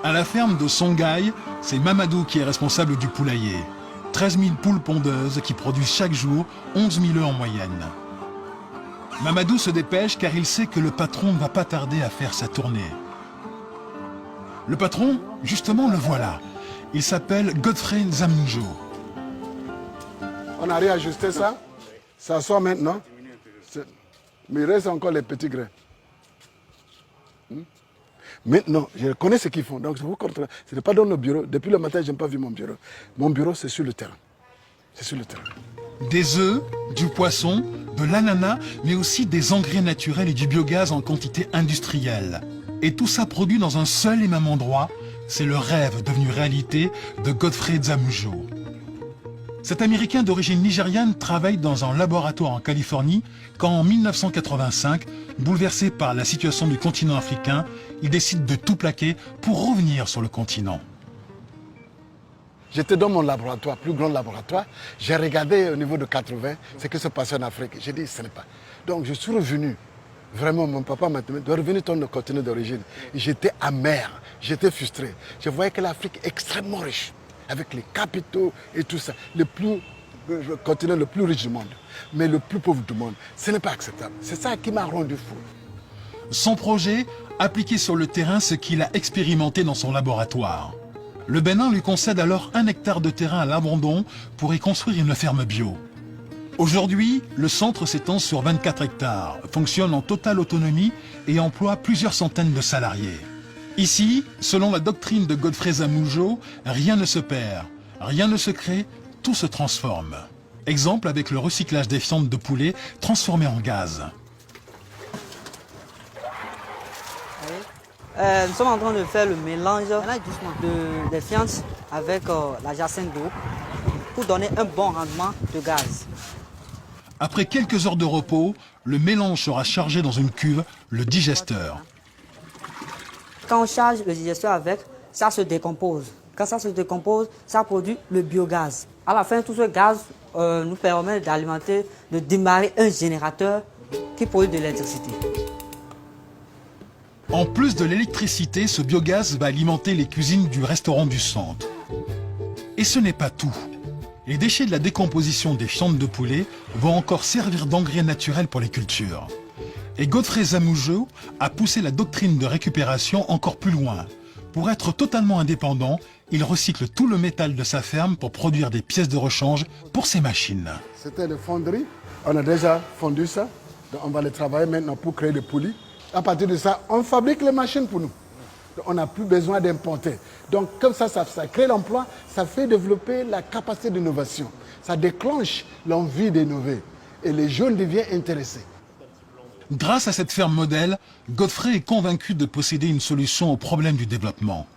À la ferme de Songhai, c'est Mamadou qui est responsable du poulailler. 13 000 poules pondeuses qui produisent chaque jour 11 000 œufs en moyenne. Mamadou se dépêche car il sait que le patron ne va pas tarder à faire sa tournée. Le patron, justement, le voilà. Il s'appelle Godfrey Nzamunjo. On a réajusté ça. Ça sort maintenant. Mais il reste encore les petits grains. Maintenant, je connais ce qu'ils font. Donc, je vous comprends. Ce n'est pas dans nos bureaux. Depuis le matin, je n'ai pas vu mon bureau. Mon bureau, c'est sur le terrain. C'est sur le terrain. Des œufs, du poisson, de l'ananas, mais aussi des engrais naturels et du biogaz en quantité industrielle. Et tout ça produit dans un seul et même endroit. C'est le rêve devenu réalité de Godfrey Nzamunjo. Cet Américain d'origine nigériane travaille dans un laboratoire en Californie quand en 1985, bouleversé par la situation du continent africain, il décide de tout plaquer pour revenir sur le continent. J'étais dans mon laboratoire, plus grand laboratoire. J'ai regardé au niveau de 80 ce qui se passait en Afrique. J'ai dit, ce n'est pas. Donc je suis revenu. Vraiment, mon papa m'a dit, de revenir dans le continent d'origine. J'étais amer, j'étais frustré. Je voyais que l'Afrique est extrêmement riche, avec les capitaux et tout ça. Le continent le plus riche du monde, mais le plus pauvre du monde. Ce n'est pas acceptable. C'est ça qui m'a rendu fou. Son projet, appliquer sur le terrain ce qu'il a expérimenté dans son laboratoire. Le Bénin lui concède alors 1 hectare de terrain à l'abandon pour y construire une ferme bio. Aujourd'hui, le centre s'étend sur 24 hectares, fonctionne en totale autonomie et emploie plusieurs centaines de salariés. Ici, selon la doctrine de Godfrey Nzamunjo, rien ne se perd, rien ne se crée, tout se transforme. Exemple avec le recyclage des fientes de poulet transformées en gaz. Nous sommes en train de faire le mélange des fientes avec la jacinthe d'eau pour donner un bon rendement de gaz. Après quelques heures de repos, le mélange sera chargé dans une cuve, le digesteur. Quand on charge le digesteur avec, ça se décompose. Quand ça se décompose, ça produit le biogaz. À la fin, tout ce gaz nous permet d'alimenter, de démarrer un générateur qui produit de l'électricité. En plus de l'électricité, ce biogaz va alimenter les cuisines du restaurant du centre. Et ce n'est pas tout. Les déchets de la décomposition des fientes de poulet vont encore servir d'engrais naturel pour les cultures. Et Godfrey Nzamunjo a poussé la doctrine de récupération encore plus loin. Pour être totalement indépendant, il recycle tout le métal de sa ferme pour produire des pièces de rechange pour ses machines. C'était une fonderie. On a déjà fondu ça. Donc on va le travailler maintenant pour créer des poulies. À partir de ça, on fabrique les machines pour nous. Donc on n'a plus besoin d'importer. Donc comme ça crée l'emploi, ça fait développer la capacité d'innovation. Ça déclenche l'envie d'innover. Et les jeunes deviennent intéressés. Grâce à cette ferme modèle, Godfrey est convaincu de posséder une solution au problème du développement.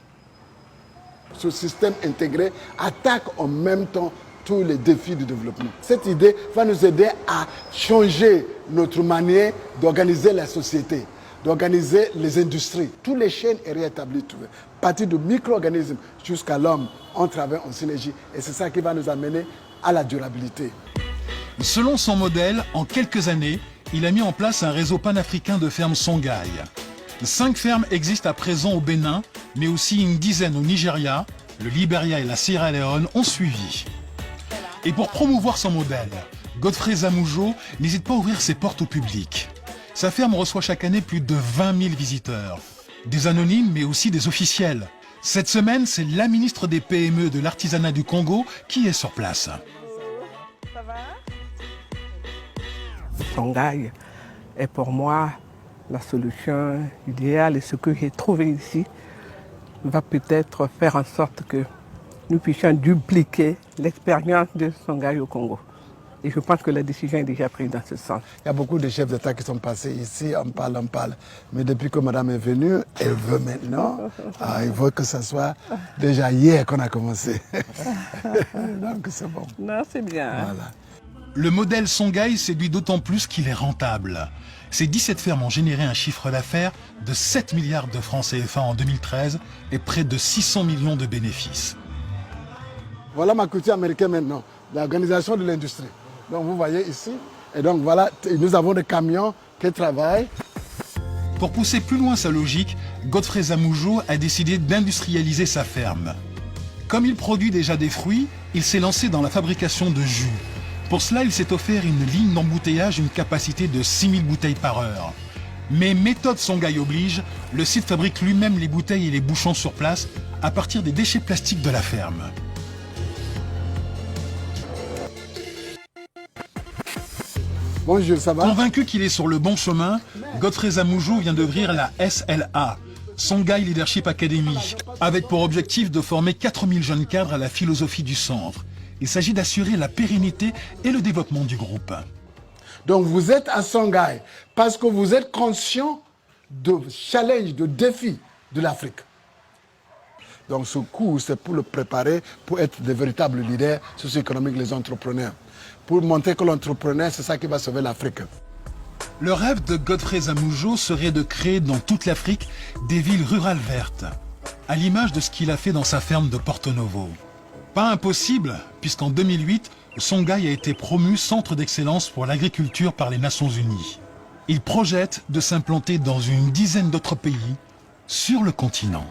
Ce système intégré attaque en même temps tous les défis du développement. Cette idée va nous aider à changer notre manière d'organiser la société, d'organiser les industries. Toutes les chaînes sont réétablies, à partir de micro-organismes jusqu'à l'homme, on travaille en synergie. Et c'est ça qui va nous amener à la durabilité. Selon son modèle, en quelques années, il a mis en place un réseau panafricain de fermes Songhai. 5 fermes existent à présent au Bénin, mais aussi une dizaine au Nigeria, le Libéria et la Sierra Leone ont suivi. Et pour promouvoir son modèle, Godfrey Nzamunjo n'hésite pas à ouvrir ses portes au public. Sa ferme reçoit chaque année plus de 20 000 visiteurs. Des anonymes, mais aussi des officiels. Cette semaine, c'est la ministre des PME de l'artisanat du Congo qui est sur place. Ça va? Songhai est pour moi la solution idéale et ce que j'ai trouvé ici va peut-être faire en sorte que nous puissions dupliquer l'expérience de Songhai au Congo. Et je pense que la décision est déjà prise dans ce sens. Il y a beaucoup de chefs d'État qui sont passés ici, on parle. Mais depuis que madame est venue, elle veut maintenant. Il faut que ce soit déjà hier qu'on a commencé. Donc c'est bon. Non, c'est bien. Voilà. Le modèle Songhai séduit d'autant plus qu'il est rentable. Ces 17 fermes ont généré un chiffre d'affaires de 7 milliards de francs CFA en 2013 et près de 600 millions de bénéfices. Voilà ma culture américaine maintenant, l'organisation de l'industrie. Donc vous voyez ici, et donc voilà, nous avons des camions qui travaillent. Pour pousser plus loin sa logique, Godfrey Zamoujo a décidé d'industrialiser sa ferme. Comme il produit déjà des fruits, il s'est lancé dans la fabrication de jus. Pour cela, il s'est offert une ligne d'embouteillage d'une capacité de 6000 bouteilles par heure. Mais méthode Songhai oblige, le site fabrique lui-même les bouteilles et les bouchons sur place à partir des déchets plastiques de la ferme. Bonjour, ça va? Convaincu qu'il est sur le bon chemin, Godfrey Zamoujo vient d'ouvrir la SLA, Songhai Leadership Academy, avec pour objectif de former 4000 jeunes cadres à la philosophie du centre. Il s'agit d'assurer la pérennité et le développement du groupe. Donc vous êtes à Songhai parce que vous êtes conscient de challenge, de défis de l'Afrique. Donc ce cours, c'est pour le préparer, pour être de véritables leaders socio-économiques, les entrepreneurs. Pour montrer que l'entrepreneur, c'est ça qui va sauver l'Afrique. Le rêve de Godfrey Zamoujo serait de créer dans toute l'Afrique des villes rurales vertes, à l'image de ce qu'il a fait dans sa ferme de Porto Novo. Pas impossible, puisqu'en 2008, Songhai a été promu centre d'excellence pour l'agriculture par les Nations Unies. Il projette de s'implanter dans une dizaine d'autres pays sur le continent.